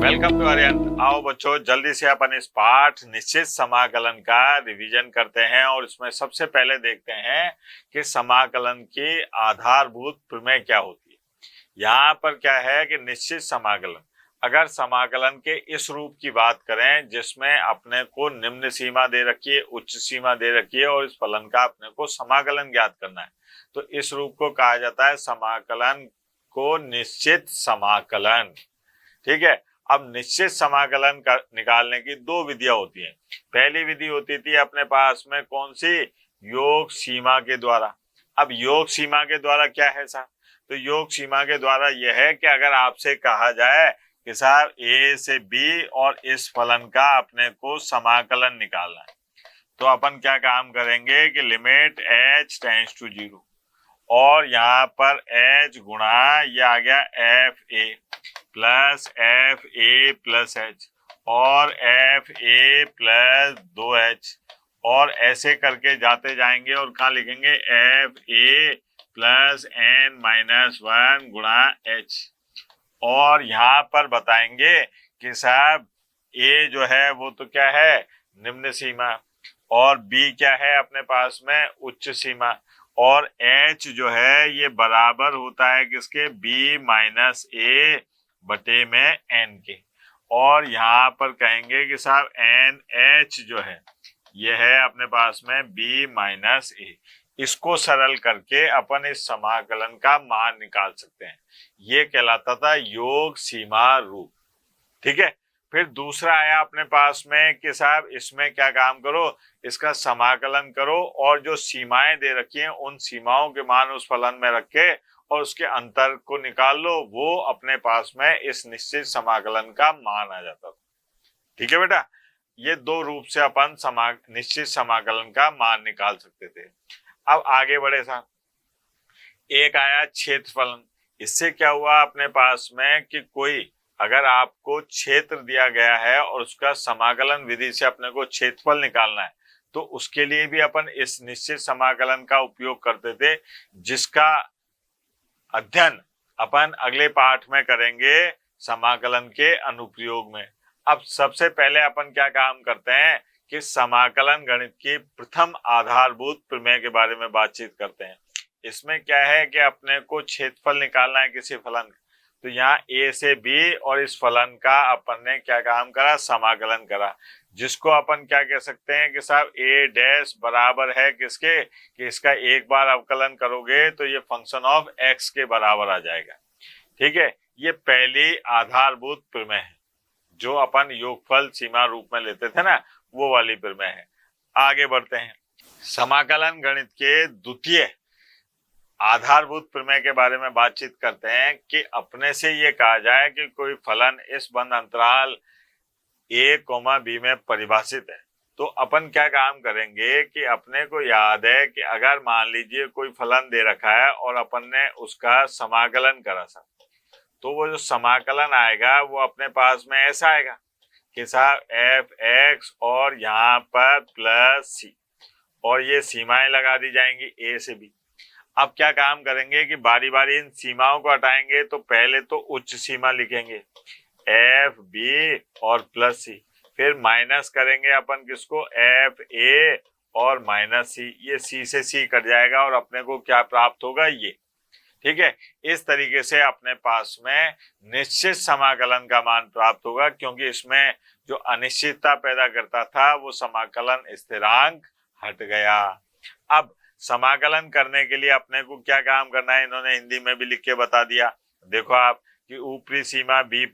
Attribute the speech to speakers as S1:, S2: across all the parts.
S1: Welcome to Aryan. आओ बच्चों, जल्दी से अपन इस पाठ निश्चित समाकलन का रिवीजन करते हैं और इसमें सबसे पहले देखते हैं कि समाकलन की आधारभूत प्रमेय क्या होती है। यहाँ पर क्या है कि निश्चित समाकलन, अगर समाकलन के इस रूप की बात करें जिसमें अपने को निम्न सीमा दे रखी है, उच्च सीमा दे रखी है और इस फलन का अपने को समाकलन ज्ञात करना है, तो इस रूप को कहा जाता है समाकलन को निश्चित समाकलन। ठीक है। अब निश्चित समाकलन निकालने की दो विधियां होती हैं। पहली विधि होती थी अपने पास में कौन सी, योग सीमा के द्वारा। अब योग सीमा के द्वारा क्या है साहब, तो योग सीमा के द्वारा यह है कि अगर आपसे कहा जाए कि साहब ए से बी और इस फलन का अपने को समाकलन निकालना है, तो अपन क्या काम करेंगे कि लिमिट h टेंड्स टू 0 और यहाँ पर h गुणा ये आ गया F A plus F A plus H और एफ ए प्लस 2h और ऐसे करके जाते जाएंगे और कहाँ लिखेंगे F A plus N minus 1 गुणा एच। और यहाँ पर बताएंगे कि साहब ए जो है वो तो क्या है, निम्न सीमा, और बी क्या है अपने पास में, उच्च सीमा, और एच जो है ये बराबर होता है किसके, बी माइनस ए बटे में एन के। और यहाँ पर कहेंगे कि साहब एन एच जो है ये है अपने पास में बी माइनस ए। इसको सरल करके अपन इस समाकलन का मान निकाल सकते हैं। ये कहलाता था योग सीमा रूप। ठीक है। फिर दूसरा आया अपने पास में कि साहब इसमें क्या काम करो, इसका समाकलन करो और जो सीमाएं दे रखी हैं उन सीमाओं के मान उस फलन में रखे और उसके अंतर को निकाल लो, वो अपने पास में इस निश्चित समाकलन का मान आ जाता था। ठीक है बेटा, ये दो रूप से अपन निश्चित समाकलन का मान निकाल सकते थे। अब आगे बढ़े साहब, एक आया क्षेत्रफलन। इससे क्या हुआ अपने पास में कि कोई अगर आपको क्षेत्र दिया गया है और उसका समाकलन विधि से अपने को क्षेत्रफल निकालना है, तो उसके लिए भी अपन इस निश्चित समाकलन का उपयोग करते थे, जिसका अध्ययन अपन अगले पाठ में करेंगे समाकलन के अनुप्रयोग में। अब सबसे पहले अपन क्या काम करते हैं कि समाकलन गणित की प्रथम आधारभूत प्रमेय के बारे में बातचीत करते हैं। इसमें क्या है कि अपने को क्षेत्रफल निकालना है किसी फलन, तो यहाँ ए से बी और इस फलन का अपन ने क्या काम करा, समाकलन करा, जिसको अपन क्या कह सकते हैं कि साहब ए डैश बराबर है किसके, कि इसका एक बार अवकलन करोगे तो ये फंक्शन ऑफ एक्स के बराबर आ जाएगा। ठीक है। ये पहली आधारभूत प्रमेय है जो अपन योगफल सीमा रूप में लेते थे ना, वो वाली प्रमेय है। आगे बढ़ते हैं, समाकलन गणित के द्वितीय आधारभूत प्रमेय के बारे में बातचीत करते हैं कि अपने से ये कहा जाए कि कोई फलन इस बंद अंतराल a, b में परिभाषित है, तो अपन क्या काम करेंगे कि अपने को याद है कि अगर मान लीजिए कोई फलन दे रखा है और अपन ने उसका समाकलन करा सा, तो वो जो समाकलन आएगा वो अपने पास में ऐसा आएगा कि साहब एफ एक्स और यहाँ पर प्लस सी और ये सीमाएं लगा दी जाएंगी ए से बी। अब क्या काम करेंगे कि बारी बारी इन सीमाओं को हटाएंगे, तो पहले तो उच्च सीमा लिखेंगे एफ बी और प्लस सी, फिर माइनस करेंगे अपन किसको, एफ ए और माइनस सी, ये सी से सी कट जाएगा और अपने को क्या प्राप्त होगा, ये। ठीक है। इस तरीके से अपने पास में निश्चित समाकलन का मान प्राप्त होगा, क्योंकि इसमें जो अनिश्चितता पैदा करता था वो समाकलन स्थिरांक हट गया। अब समाकलन करने के लिए अपने को क्या काम करना है, इन्होंने हिंदी में भी लिख के बता दिया। देखो आप कि ऊपरी सीमा बी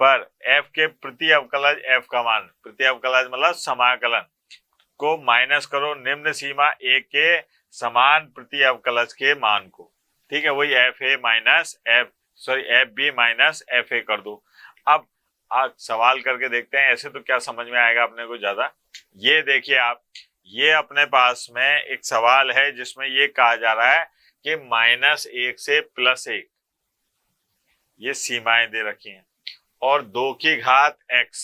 S1: पर एफ के प्रति अवकलज, एफ का मान प्रति अवकलज मतलब समाकलन को माइनस करो निम्न सीमा ए के समान प्रति अवकलज के मान को। ठीक है, वही F A minus F B minus F A कर दो। अब सवाल करके देखते हैं, ऐसे तो क्या समझ में आएगा अपने को ज्यादा। ये देखिए आप, ये अपने पास में एक सवाल है जिसमें ये कहा जा रहा है कि -1 से +1 ये सीमाएं दे रखी हैं और 2 की घात x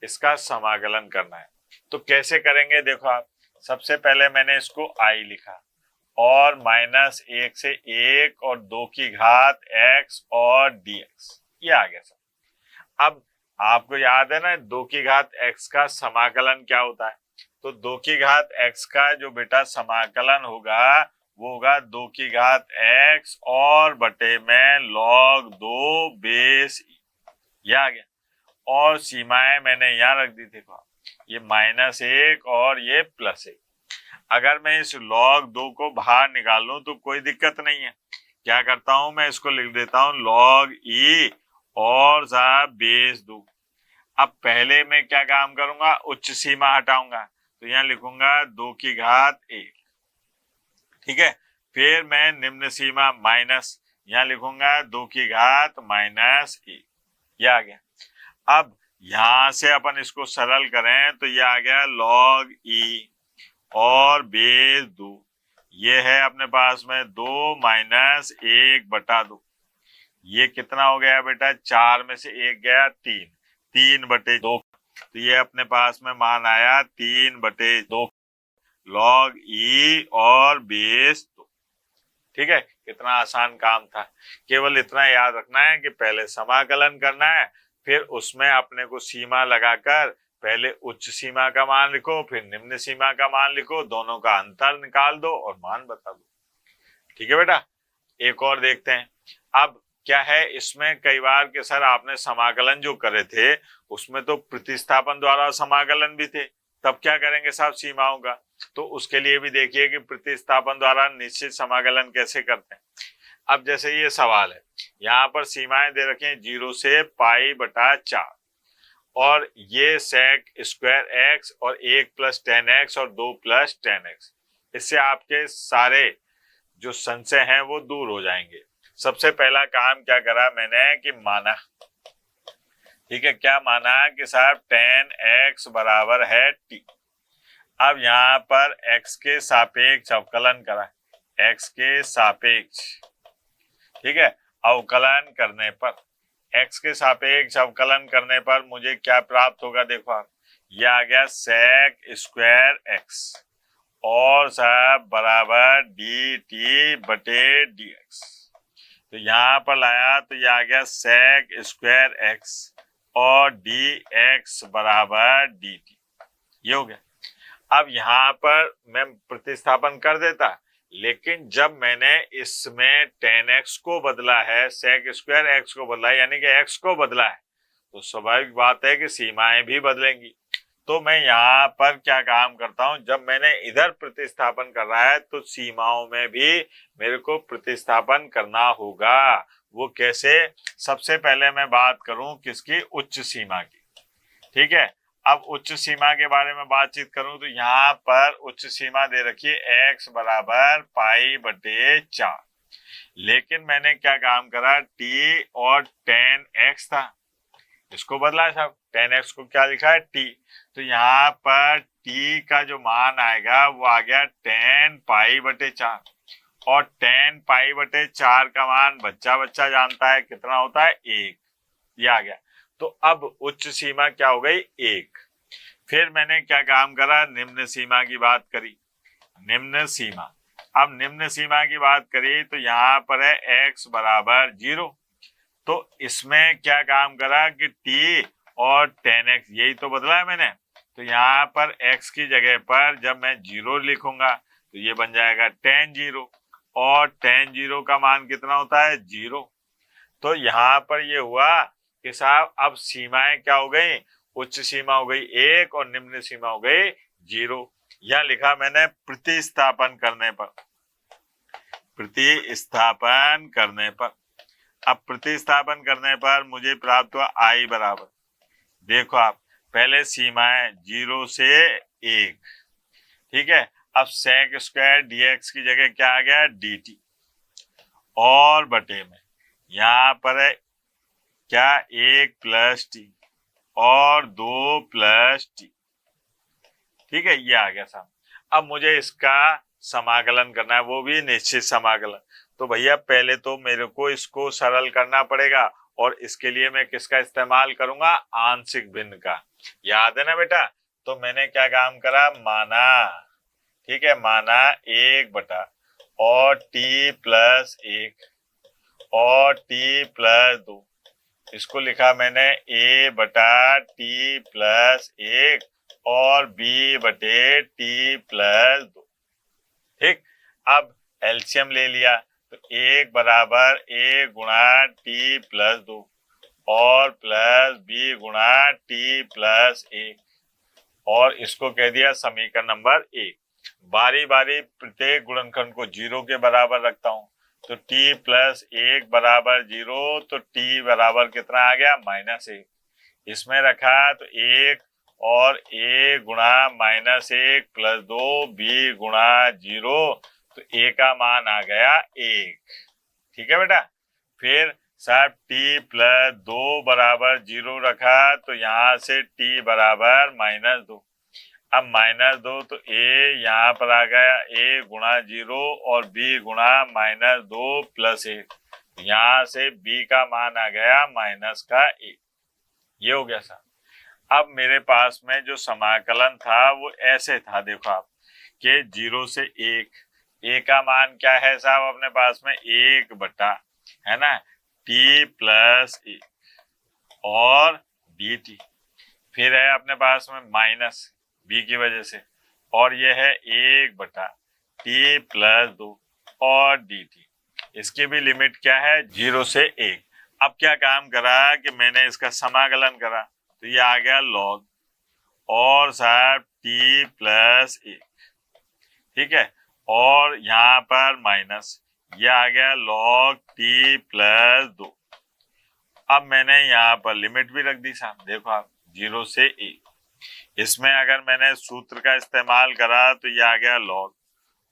S1: इसका समाकलन करना है। तो कैसे करेंगे, देखो आप, सबसे पहले मैंने इसको i लिखा और -1 से 1 और 2 की घात x और dx, ये आ गया सब। अब आपको याद है ना 2 की घात x का समाकलन क्या होता है? तो 2 की घात x का जो बेटा समाकलन होगा वो होगा 2 की घात x और बटे में log 2 बेस e। ये आ गया। और सीमाएं मैंने यहाँ रख दी, देखो ये -1 और ये +1। अगर मैं इस log 2 को बाहर निकाल लूं तो कोई दिक्कत नहीं है। क्या करता हूं, मैं इसको लिख देता हूं log e और बेस 2। अब पहले मैं क्या काम करूंगा, उच्च सीमा हटाऊंगा, तो यहाँ लिखूंगा 2 की घात 1। ठीक है, फिर मैं निम्न सीमा माइनस, यहाँ लिखूंगा 2 की घात -1। ये आ गया। अब यहां से अपन इसको सरल करें तो ये आ गया log e और बेस 2। ये है अपने पास में 2 - 1 बटा 2। ये कितना हो गया बेटा, 4 में से 1 गया 3, 3 बटे 2। तो ये अपने पास में मान आया 3 बटे 2 log e और बेस 2। ठीक है, कितना आसान काम था। केवल इतना याद रखना है कि पहले समाकलन करना है, फिर उसमें अपने को सीमा लगाकर पहले उच्च सीमा का मान लिखो, फिर निम्न सीमा का मान लिखो, दोनों का अंतर निकाल दो और मान बता दो। ठीक है बेटा, एक और देखते हैं। अब क्या है इसमें, कई बार के सर आपने समाकलन जो करे थे उसमें तो प्रतिस्थापन द्वारा समाकलन भी थे, तब क्या करेंगे साहब सीमाओं का? तो उसके लिए भी देखिए कि प्रतिस्थापन द्वारा निश्चित समाकलन कैसे करते हैं। अब जैसे ये सवाल है, यहाँ पर सीमाएं दे रखे हैं 0 से π/4 और ये sec स्क्वायर x और 1 + 10x और 2 + 10x। इससे आपके सारे जो संशय हैं वो दूर हो जाएंगे। सबसे पहला काम क्या करा मैंने कि माना, ठीक है, क्या माना कि साहब tan x बराबर है t। अब यहाँ पर x के सापेक्ष अवकलन करा, x के सापेक्ष, ठीक है, अवकलन करने पर, x के सापेक्ष अवकलन करने पर मुझे क्या प्राप्त होगा, देखो आप, यह आ गया sec स्क्वायर x और साहब बराबर dt बटे dx। तो यहाँ पर लाया तो यह आ गया sec स्क्वायर x और dx बराबर dt। ये हो गया। अब यहाँ पर मैं प्रतिस्थापन कर देता, लेकिन जब मैंने इसमें tan x को बदला है, sec स्क्वायर x को बदला है, यानी कि x को बदला है, तो स्वाभाविक बात है कि सीमाएं भी बदलेंगी। तो मैं यहाँ पर क्या काम करता हूं, जब मैंने इधर प्रतिस्थापन कर रहा है तो सीमाओं में भी मेरे को प्रतिस्थापन करना होगा। वो कैसे? सबसे पहले मैं बात करूं किसकी, उच्च सीमा की। ठीक है, अब उच्च सीमा के बारे में बातचीत करूं तो यहाँ पर उच्च सीमा दे रखी है x बराबर π/4, लेकिन मैंने क्या काम करा, t और tan x था, इसको बदला है साहब, tan x को क्या लिखा है t। तो यहाँ पर t का जो मान आएगा वो आ गया tan π/4 और tan π/4 का मान बच्चा बच्चा जानता है कितना होता है, 1। ये आ गया। तो अब उच्च सीमा क्या हो गई, 1। फिर मैंने क्या काम करा, निम्न सीमा की बात करी। निम्न सीमा, अब निम्न सीमा की बात करी तो यहाँ पर है x बराबर 0। तो इसमें क्या काम करा कि t और tan x, यही तो बदला है मैंने। तो यहाँ पर x की जगह पर जब मैं 0 लिखूंगा तो ये बन जाएगा tan 0 और tan 0 का मान कितना होता है, 0। तो यहाँ पर ये हुआ कि साहब अब सीमाएं क्या हो गई, उच्च सीमा हो गई 1 और निम्न सीमा हो गई 0। यह लिखा मैंने प्रतिस्थापन करने पर, प्रतिस्थापन करने पर। अब प्रतिस्थापन करने पर मुझे प्राप्त हुआ i बराबर, देखो आप, पहले सीमाएं 0 से 1, ठीक है। अब sec स्क्वायर dx की जगह क्या आ गया, dt और बटे में यहाँ पर है क्या, 1 + t और 2 + t। ठीक है, ये आ गया साहब। अब मुझे इसका समाकलन करना है, वो भी निश्चित समाकलन। तो भैया पहले तो मेरे को इसको सरल करना पड़ेगा और इसके लिए मैं किसका इस्तेमाल करूंगा, आंशिक भिन्न का। याद है ना बेटा? तो मैंने क्या काम करा, माना, ठीक है, माना 1 बटा और t + 1 और t + 2 इसको लिखा मैंने a बटा t प्लस 1 और b बटे t प्लस 2। ठीक, अब एलसीएम ले लिया तो 1 बराबर a गुणा t प्लस 2 और प्लस b गुणा t प्लस 1 और इसको कह दिया समीकरण नंबर 1। बारी बारी प्रत्येक गुणनखंड को 0 के बराबर रखता हूं तो t प्लस 1 बराबर 0, तो t बराबर कितना आ गया -1। इसमें रखा तो 1 और a गुणा -1 प्लस 2 b गुणा 0, तो a का मान आ गया 1। ठीक है बेटा। फिर साहब t प्लस 2 बराबर 0 रखा तो यहां से t बराबर -2। अब -2 तो a यहाँ पर आ गया a गुणा 0 और b गुणा -2 प्लस 1, यहाँ से b का मान आ गया -1। ये हो गया साहब। अब मेरे पास में जो समाकलन था वो ऐसे था, देखो आप कि 0 से 1, a का मान क्या है साहब अपने पास में 1 बटा, है ना, t प्लस 1 और dt। फिर है अपने पास में माइनस b की वजह से, और ये है 1 बटा t प्लस 2 और dt। इसकी भी लिमिट क्या है 0 से 1। अब क्या काम करा कि मैंने इसका समाकलन करा तो ये आ गया log और साहब t प्लस 1। ठीक है, और यहाँ पर माइनस, ये आ गया log t प्लस 2। अब मैंने यहाँ पर लिमिट भी रख दी साहब, देखो आप 0 से 1। इसमें अगर मैंने सूत्र का इस्तेमाल करा तो ये आ गया log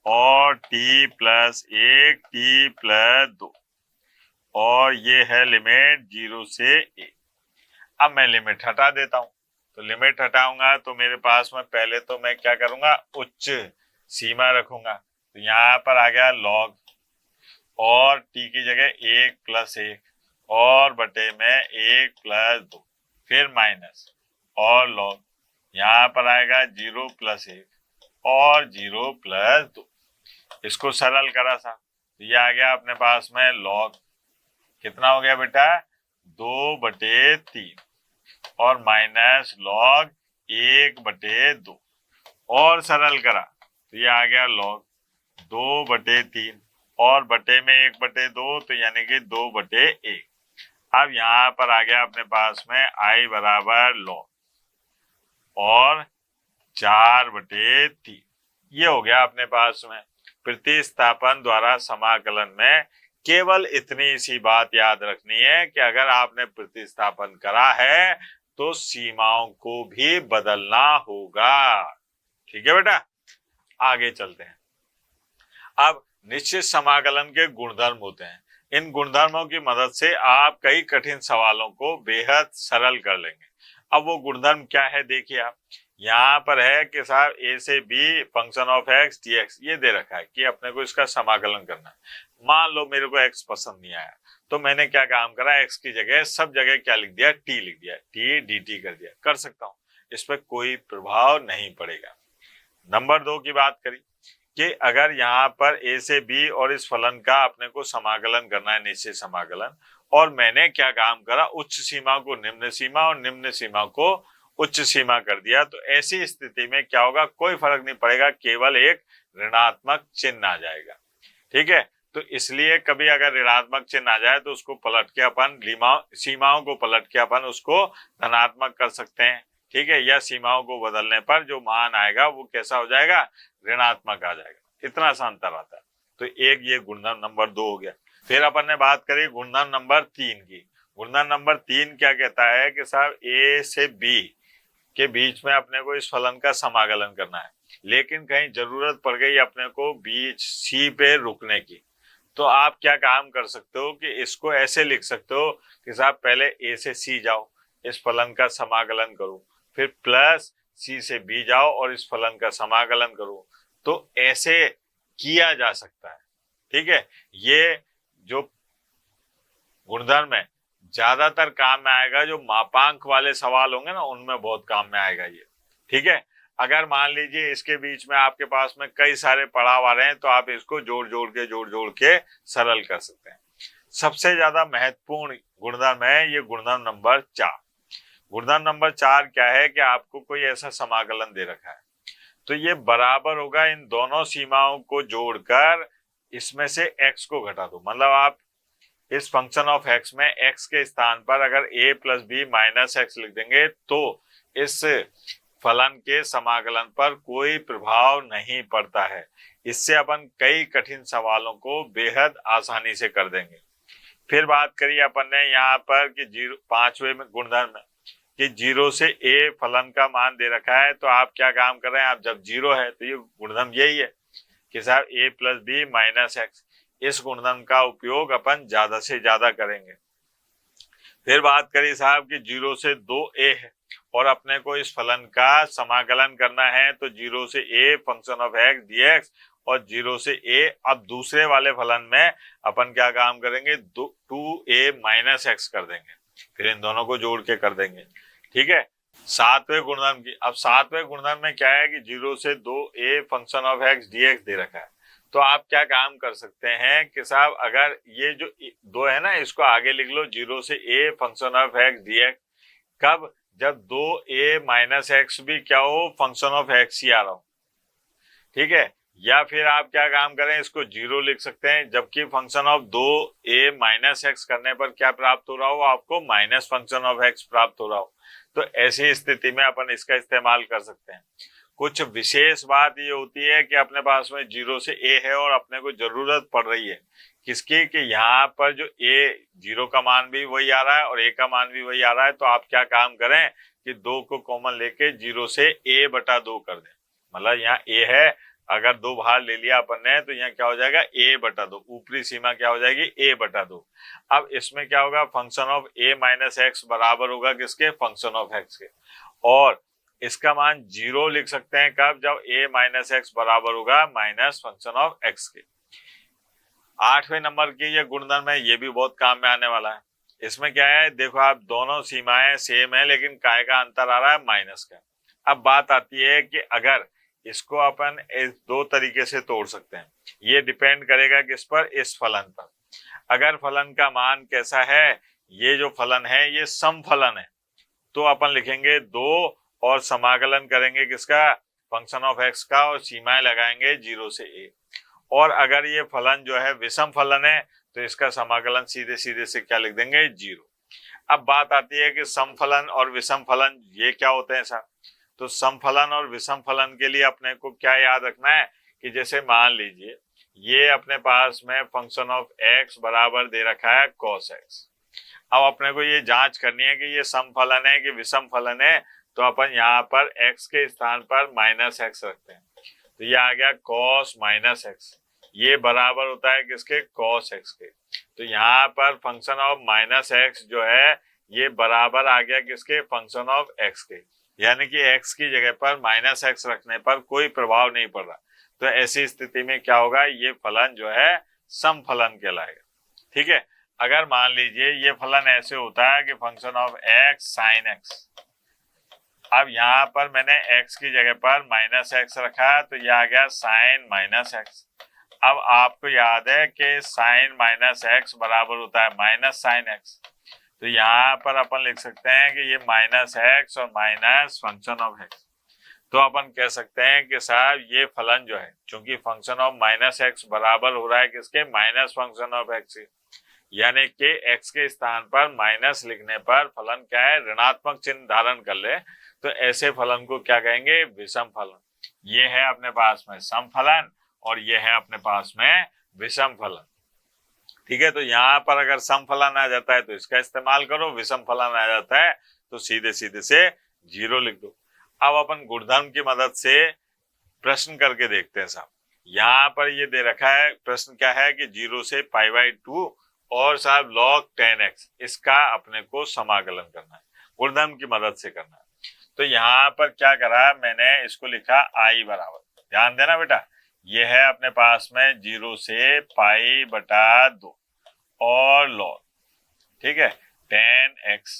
S1: और t प्लस 1 t प्लस 2 और ये है लिमिट 0 से 1। अब मैं लिमिट हटा देता हूं, तो लिमिट हटाऊंगा तो मेरे पास में पहले तो मैं क्या करूंगा, उच्च सीमा रखूंगा। तो यहाँ पर आ गया log और t की जगह 1 प्लस 1 और बटे में 1 प्लस 2, फिर माइनस और log, यहाँ पर आएगा 0 प्लस 1 और 0 प्लस 2। इसको सरल करा था तो ये आ गया अपने पास में log, कितना हो गया बेटा 2 बटे 3 और माइनस log 1 बटे 2 और सरल करा तो ये आ गया log 2 बटे 3 और बटे में 1 बटे 2, तो यानी कि 2 बटे 1। अब यहाँ पर आ गया अपने पास में i बराबर log और 4 बटे 3। ये हो गया अपने पास में। प्रतिस्थापन द्वारा समाकलन में केवल इतनी सी बात याद रखनी है कि अगर आपने प्रतिस्थापन करा है तो सीमाओं को भी बदलना होगा। ठीक है बेटा, आगे चलते हैं। अब निश्चित समाकलन के गुणधर्म होते हैं, इन गुणधर्मों की मदद से आप कई कठिन सवालों को बेहद सरल कर लेंगे। अब वो गुणधर्म क्या है देखिए आप, यहाँ पर है कि साहब a से b function of x dx ये दे रखा है कि अपने को इसका समाकलन करना है। मान लो मेरे को x पसंद नहीं आया तो मैंने क्या काम करा, x की जगह सब जगह क्या लिख दिया, t लिख दिया, t dt कर दिया, कर सकता हूँ, इस पर कोई प्रभाव नहीं पड़ेगा। नंबर 2 की बात करी कि अगर यहाँ पर a से b और इस फलन का अपने को समाकलन करना है, निश्चित समाकलन, और मैंने क्या काम करा, उच्च सीमा को निम्न सीमा और निम्न सीमा को उच्च सीमा कर दिया, तो ऐसी स्थिति में क्या होगा, कोई फर्क नहीं पड़ेगा, केवल एक ऋणात्मक चिन्ह आ जाएगा। ठीक है, तो इसलिए कभी अगर ऋणात्मक चिन्ह आ जाए तो उसको पलट के अपन सीमाओं को पलट के अपन उसको धनात्मक कर सकते हैं। ठीक है, या सीमाओं को बदलने पर जो मान आएगा वो कैसा हो जाएगा, ऋणात्मक आ जाएगा। इतना सा अंतर आता है। तो एक ये गुणधर्म नंबर 2 हो गया। फिर अपन ने बात करी गुणधर्म नंबर 3 की। गुणधर्म नंबर 3 क्या कहता है कि साहब a से b के बीच में अपने को इस फलन का समाकलन करना है, लेकिन कहीं जरूरत पड़ गई अपने को बीच c पे रुकने की, तो आप क्या काम कर सकते हो कि इसको ऐसे लिख सकते हो कि साहब पहले a से c जाओ, इस फलन का समाकलन करो, फिर प्लस c से b जाओ और इस फलन का समाकलन करो। तो ऐसे किया जा सकता है। ठीक है, ये जो गुणधर्म है ज्यादातर काम में आएगा, जो मापांक वाले सवाल होंगे ना उनमें बहुत काम में आएगा ये। ठीक है, अगर मान लीजिए इसके बीच में आपके पास में कई सारे पड़ाव आ रहे हैं तो आप इसको जोड़ जोड़ के सरल कर सकते हैं। सबसे ज्यादा महत्वपूर्ण गुणधर्म है ये गुणधर्म नंबर 4। गुणधर्म नंबर 4 क्या है कि आपको कोई ऐसा समाकलन दे रखा है तो ये बराबर होगा इन दोनों सीमाओं को जोड़कर इसमें से x को घटा दो। मतलब आप इस फंक्शन ऑफ x में x के स्थान पर अगर a plus B minus X लिख देंगे तो इस फलन के समाकलन पर कोई प्रभाव नहीं पड़ता है। इससे अपन कई कठिन सवालों को बेहद आसानी से कर देंगे। फिर बात करिए अपन ने यहाँ पर कि 5वें गुणधर्म में कि 0 से a फलन का मान दे रखा है तो आप क्या काम कर रहे हैं, आप जब 0 है तो ये गुणधर्म यही है कि साहब a plus B minus X, इस गुणधर्म का उपयोग अपन ज्यादा से ज्यादा करेंगे। फिर बात करिए साहब कि 0 से 2a है और अपने को इस फलन का समाकलन करना है तो 0 से a function of x dx और 0 से a, अब दूसरे वाले फलन में अपन क्या काम करेंगे 2a माइनस एक्स कर देंगे, फिर इन दोनों को जोड़ के कर देंगे। ठीक है, 7वें गुणधर्म की, अब 7वें गुणधर्म में क्या है कि 0 से 2a function of x dx दे रखा है तो आप क्या काम कर सकते हैं कि साहब अगर ये जो 2 है ना इसको आगे लिख लो 0 से a function of x dx, कब, जब 2a माइनस एक्स भी क्या हो फंक्शन ऑफ x ही आ रहा हो। ठीक है, या फिर आप क्या काम करें इसको 0 लिख सकते हैं जबकि function of 2a minus x करने पर क्या प्राप्त हो रहा हो आपको माइनस फंक्शन ऑफ x प्राप्त हो रहा हो। तो ऐसी स्थिति में अपन इसका इस्तेमाल कर सकते हैं। कुछ विशेष बात ये होती है कि अपने पास में 0 से a है और अपने को जरूरत पड़ रही है किसकी कि यहाँ पर जो a 0 का मान भी वही आ रहा है और a का मान भी वही आ रहा है तो आप क्या काम करें कि 2 को कॉमन लेके 0 से a बटा 2 कर दें। मतलब यहाँ a है, अगर 2 बाहर ले लिया अपन ने तो यहाँ क्या हो जाएगा a बटा 2, ऊपरी सीमा क्या हो जाएगी a बटा 2। अब इसमें क्या होगा function of a minus x बराबर होगा किसके, फंक्शन ऑफ x के, और इसका मान 0 लिख सकते हैं कब, जब a माइनस एक्स बराबर होगा माइनस फंक्शन ऑफ x के। 8वें नंबर की ये गुणधर्म है, ये भी बहुत काम में आने वाला है। इसमें क्या है देखो आप दोनों सीमाएं सेम है लेकिन काय का अंतर आ रहा है माइनस का। अब बात आती है कि अगर इसको अपन इस 2 तरीके से तोड़ सकते हैं, ये डिपेंड करेगा किस पर, इस फलन पर। अगर फलन का मान कैसा है, ये जो फलन है ये सम फलन है तो अपन लिखेंगे 2 और समाकलन करेंगे किसका, फंक्शन ऑफ x का, और सीमाएं लगाएंगे 0 से a। और अगर ये फलन जो है विषम फलन है तो इसका समाकलन सीधे सीधे से क्या लिख देंगे 0। अब बात आती है कि सम फलन और विषम फलन ये क्या होते हैं सर, तो सम फलन और विषम फलन के लिए अपने को क्या याद रखना है कि जैसे मान लीजिए ये अपने पास में फंक्शन ऑफ x बराबर दे रखा है cos x। अब अपने को ये जांच करनी है कि ये सम फलन है कि विषम फलन है, तो अपन यहाँ पर x के स्थान पर माइनस एक्स रखते हैं तो ये आ गया cos माइनस एक्स, ये बराबर होता है किसके, cos x के। तो यहाँ पर फंक्शन ऑफ माइनस एक्स जो है ये बराबर आ गया किसके, फंक्शन ऑफ x के, यानी कि x की जगह पर माइनस एक्स रखने पर कोई प्रभाव नहीं पड़ रहा। तो ऐसी स्थिति में क्या होगा, ये फलन जो है सम फलन कहलाएगा। ठीक है, अगर मान लीजिए ये फलन ऐसे होता है कि function of x sine x, अब यहाँ पर मैंने x की जगह पर माइनस एक्स रखा है तो ये आ गया साइन माइनस एक्स। अब आपको याद है कि साइन माइनस एक्स बराबर होता है माइनस साइन एक्स, तो यहाँ पर अपन लिख सकते हैं कि ये माइनस एक्स और माइनस फंक्शन ऑफ एक्स। तो अपन कह सकते हैं कि साहब ये फलन जो है चूंकि फंक्शन ऑफ माइनस एक्स बराबर हो रहा है किसके, माइनस फंक्शन ऑफ एक्स के, यानी कि x के स्थान पर माइनस लिखने पर फलन क्या है, ऋणात्मक चिन्ह धारण कर ले, तो ऐसे फलन को क्या कहेंगे, विषम फलन। ये है अपने पास में सम फलन और ये है अपने पास में विषम फलन। ठीक है, तो यहाँ पर अगर सम फलन आ जाता है तो इसका इस्तेमाल करो, विषम फलन आ जाता है तो सीधे सीधे से 0 लिख दो। अब अपन गुणधर्म की मदद से प्रश्न करके देखते हैं साहब। यहाँ पर ये दे रखा है, प्रश्न क्या है कि 0 से π/2 और साहब log 10x, इसका अपने को समाकलन करना है, गुणधर्म की मदद से करना है। तो यहाँ पर क्या करा मैंने, इसको लिखा i बराबर, ध्यान देना बेटा, ये है अपने पास में 0 से π/2 और log, ठीक है, 10x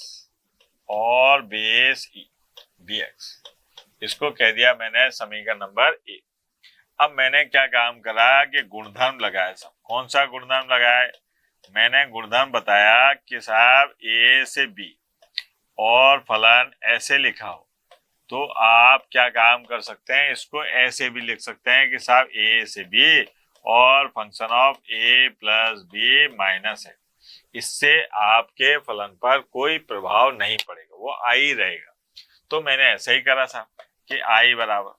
S1: और बेस e dx, इसको कह दिया मैंने समीकरण नंबर 1। अब मैंने क्या काम करा कि गुणधर्म लगाया, सब कौन सा गुणधर्म लगाया, मैंने गुणधर्म बताया कि साहब ए से बी और फलन ऐसे लिखा हो तो आप क्या काम कर सकते हैं, इसको ऐसे भी लिख सकते हैं कि साहब ए से बी और function of A plus B minus है। इससे आपके फलन पर कोई प्रभाव नहीं पड़ेगा, वो आई रहेगा। तो मैंने ऐसे ही करा था कि आई बराबर,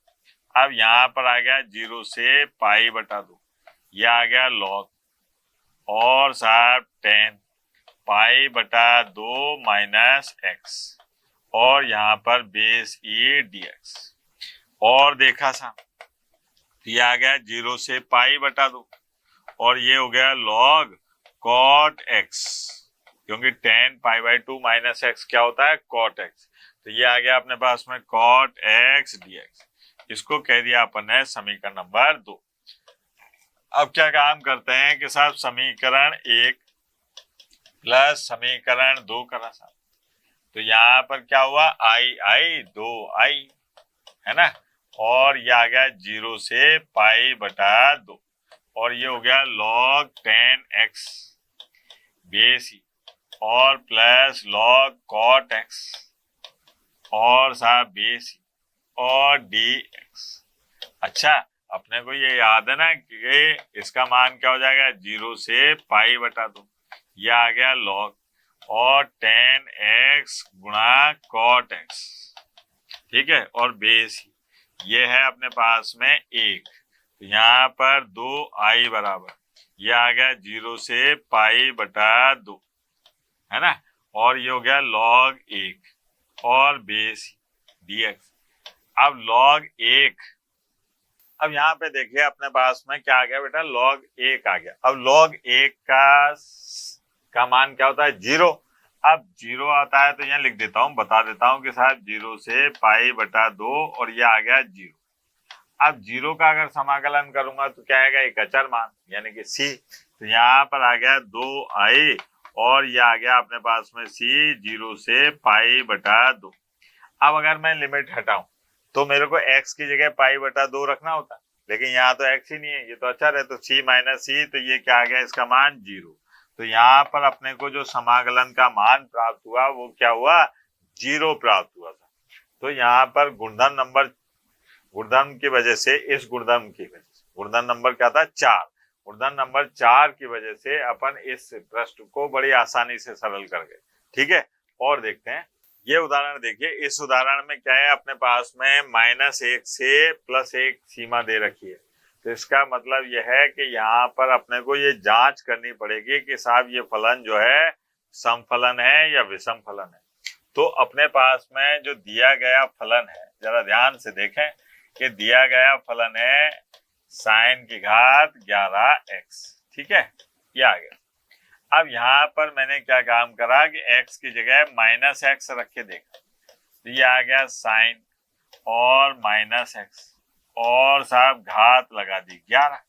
S1: अब यहाँ पर आ गया 0 से पाई बटा 2, यह आ गया लॉग और साहब 10 पाई बटा 2 माइनस एक्स और यहाँ पर बेस ई dx और देखा था ये आ गया 0 से पाई बटा 2 और ये हो गया लॉग कॉट एक्स, क्योंकि 10 पाई बाई 2 माइनस एक्स क्या होता है कॉट एक्स, तो ये आ गया अपने पास में कॉट एक्स dx। इसको कह दिया अपन ने समीकरण नंबर 2। अब क्या काम करते हैं कि साहब समीकरण 1 प्लस समीकरण 2 करा साहब, तो यहाँ पर क्या हुआ आई आई 2 आई है ना, और ये आ गया 0 से पाई बटा 2 और ये हो गया लॉग 10x बेस ई और प्लस लॉग कॉट x और साहब बेस ई और dx। अच्छा, अपने को ये याद है ना कि इसका मान क्या हो जाएगा 0 से पाई बटा 2, ये आ गया लॉग और 10x गुणा कॉट x, ठीक है, और बेस ये है अपने पास में 1, तो यहाँ पर 2i बराबर ये आ गया 0 से पाई बटा 2 है ना, और ये हो गया लॉग 1 और बेस dx। अब लॉग 1, अब यहाँ पे देखिए अपने पास में क्या आ गया बेटा लॉग 1 आ गया। अब लॉग 1 का मान क्या होता है 0। अब 0 आता है तो यहाँ लिख देता हूँ, बता देता हूँ कि साहब 0 से पाई बटा 2 और ये आ गया 0। अब 0 का अगर समाकलन करूंगा तो क्या आएगा एक अचर मान यानी कि c, तो यहाँ पर आ गया 2i और ये आ गया अपने पास में c 0 से पाई बटा 2। अब अगर मैं लिमिट हटाऊं तो मेरे को x की जगह पाई बटा 2 रखना होता, लेकिन यहाँ तो x ही नहीं है, ये तो अचर है, तो c माइनस c, तो ये क्या आ गया इसका मान 0। तो यहाँ पर अपने को जो समाकलन का मान प्राप्त हुआ वो क्या हुआ 0 प्राप्त हुआ था। तो यहाँ पर गुणधर्म की वजह से, इस गुणधर्म की वजह से, गुणधर्म नंबर क्या था 4, गुणधर्म नंबर 4 की वजह से अपन इस प्रश्न को बड़ी आसानी से सरल कर गए। ठीक है, और देखते हैं ये उदाहरण। देखिए इस उदाहरण में क्या है अपने पास में -1 से +1 सीमा दे रखी है, तो इसका मतलब यह है कि यहाँ पर अपने को ये जांच करनी पड़ेगी कि साहब ये फलन जो है समफलन है या विषम फलन है। तो अपने पास में जो दिया गया फलन है जरा ध्यान से देखें कि दिया गया फलन है sin की घात 11x, ठीक है, ये आ गया। अब यहाँ पर मैंने क्या काम करा कि x की जगह -x रख के देखा, तो ये आ गया sin और -x और साहब घात लगा दी 11।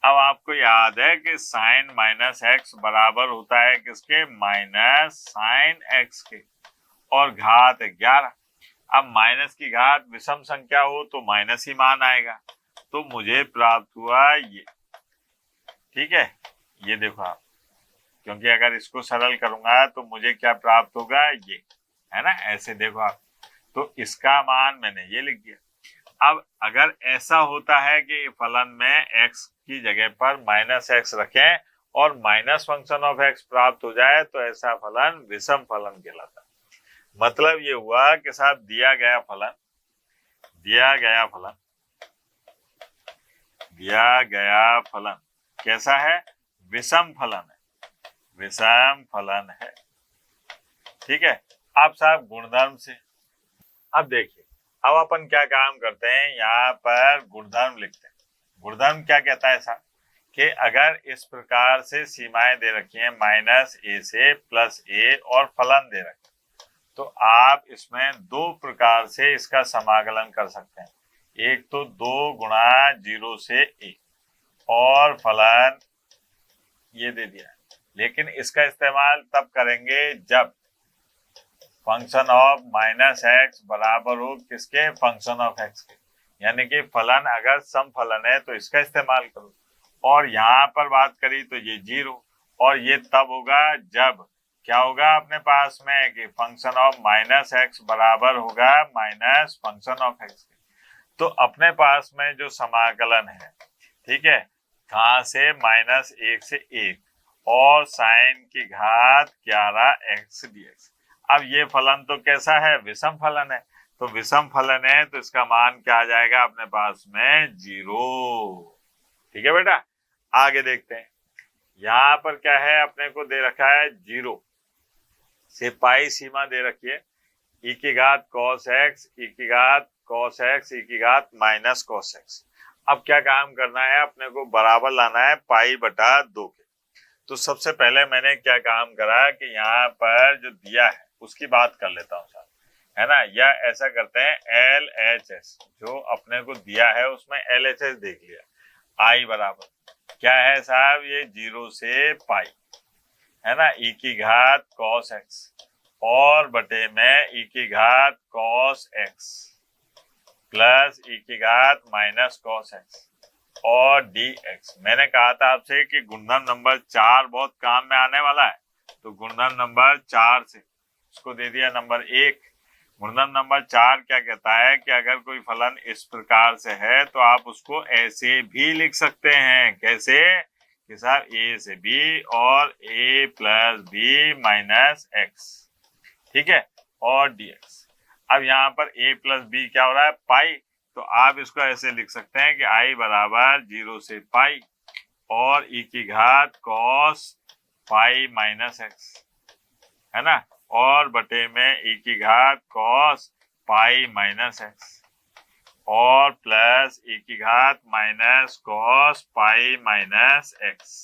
S1: अब आपको याद है कि sin -x बराबर होता है किसके -sin x के और घात 11। अब माइनस की घात विषम संख्या हो तो माइनस ही मान आएगा, तो मुझे प्राप्त हुआ ये, ठीक है, ये देखो आप, क्योंकि अगर इसको सरल करूंगा तो मुझे क्या प्राप्त होगा ये, है ना, ऐसे देखो आप, तो इसका मान मैंने ये लिख दिया। अब अगर ऐसा होता है कि फलन में x की जगह पर -x रखें और माइनस फंक्शन ऑफ x प्राप्त हो जाए तो ऐसा फलन विषम फलन कहलाता है। मतलब ये हुआ कि साहब दिया गया फलन कैसा है विषम फलन है, ठीक है। अब साहब गुणधर्म से, अब देखिए अब अपन क्या काम करते हैं, यहाँ पर गुणधर्म लिखते हैं। गुणधर्म क्या कहता है साहब कि अगर इस प्रकार से सीमाएं दे रखी हैं -a से +a और फलन दे रखे, तो आप इसमें 2 प्रकार से इसका समाकलन कर सकते हैं। एक तो 2 गुणा 0 से a और फलन ये दे दिया, लेकिन इसका इस्तेमाल तब करेंगे जब फंक्शन ऑफ -x बराबर हो किसके फंक्शन ऑफ x के, यानी कि फलन अगर सम फलन है तो इसका इस्तेमाल करो। और यहाँ पर बात करी तो ये 0 और ये तब होगा जब क्या होगा अपने पास में कि फंक्शन ऑफ माइनस एक्स बराबर होगा माइनस फंक्शन ऑफ एक्स। तो अपने पास में जो समाकलन है, ठीक है, कहाँ से, माइनस 1 से 1 और साइन की घात 11x dx। अब ये फलन तो कैसा है, विषम फलन है। तो विषम फलन है तो इसका मान क्या आ जाएगा अपने पास में, 0। ठीक है बेटा, आगे देखते हैं। यहाँ पर क्या है, अपने को दे रखा है 0 से पाई सीमा दे रखी है, e की घात cos x, e की घात cos x, e की घात माइनस cos x। अब क्या काम करना है, अपने को बराबर लाना है पाई बटा 2 के। तो सबसे पहले मैंने क्या काम करा कि यहाँ पर जो दिया है उसकी बात कर लेता हूँ साहब, है ना। या ऐसा करते हैं LHS, जो अपने को दिया है उसमें LHS देख लिया। I बराबर क्या है साहब, ये 0 से पाई, है ना, e की घात cos x और बटे में e की घात cos x प्लस e की घात माइनस cos x और dx। मैंने कहा था आपसे कि गुणनम नंबर 4 बहुत काम में आने वाला है, तो गुणनम नंबर 4 से इसको दे दिया नंबर 1। गुणनम नंबर 4 क्या कहता है कि अगर कोई फलन इस प्रकार से है तो आप उसको ऐसे भी लिख सकते हैं, कैसे कि सर a से b और a plus B minus x, ठीक है, और dx। अब यहाँ पर a प्लस बी क्या हो रहा है, पाई, तो आप इसको ऐसे लिख सकते हैं कि i बराबर 0 से पाई और e की घात cos पाई माइनस x, है ना, और बटे में e की घात cos पाई माइनस x और प्लस e की घात minus cos pi minus x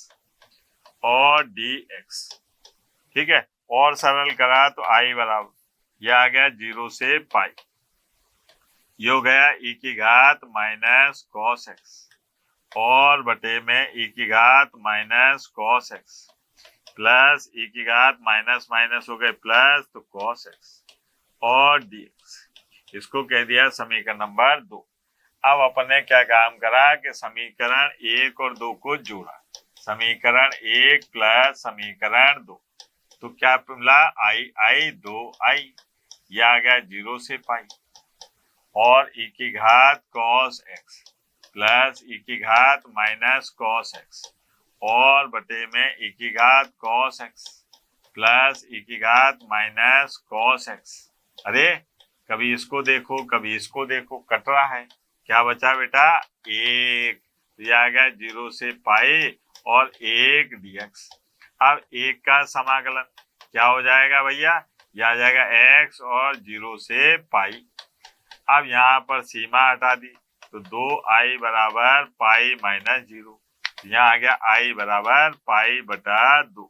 S1: और dx। ठीक है, और सरल करा तो i बराबर यह आ गया 0 से पाई, ये हो गया e की घात माइनस cos x और बटे में e की घात minus cos x plus e की घात माइनस माइनस हो गए प्लस, तो cos x और dx। इसको कह दिया समीकरण नंबर 2। अब अपन ने क्या काम करा कि समीकरण 1 और 2 को जोड़ा, समीकरण 1 प्लस समीकरण 2, तो क्या मिला, i 2i, यह आ गया 0 से पाई और e की घात cos x प्लस e की घात माइनस cos x और बटे में e की घात cos x प्लस e की घात माइनस cos x। अरे कभी इसको देखो कभी इसको देखो, कट रहा है, क्या बचा बेटा, 1, ये आ गया 0 से पाई और 1 dx। अब 1 का समाकलन क्या हो जाएगा भैया, यह आ जाएगा x और 0 से पाई। अब यहाँ पर सीमा हटा दी तो 2i बराबर पाई माइनस 0, यहाँ आ गया i बराबर पाई बटा 2।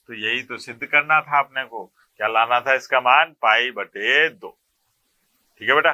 S1: तो यही तो सिद्ध करना था अपने को, क्या लाना था इसका मान, पाई बटे 2। ठीक है बेटा।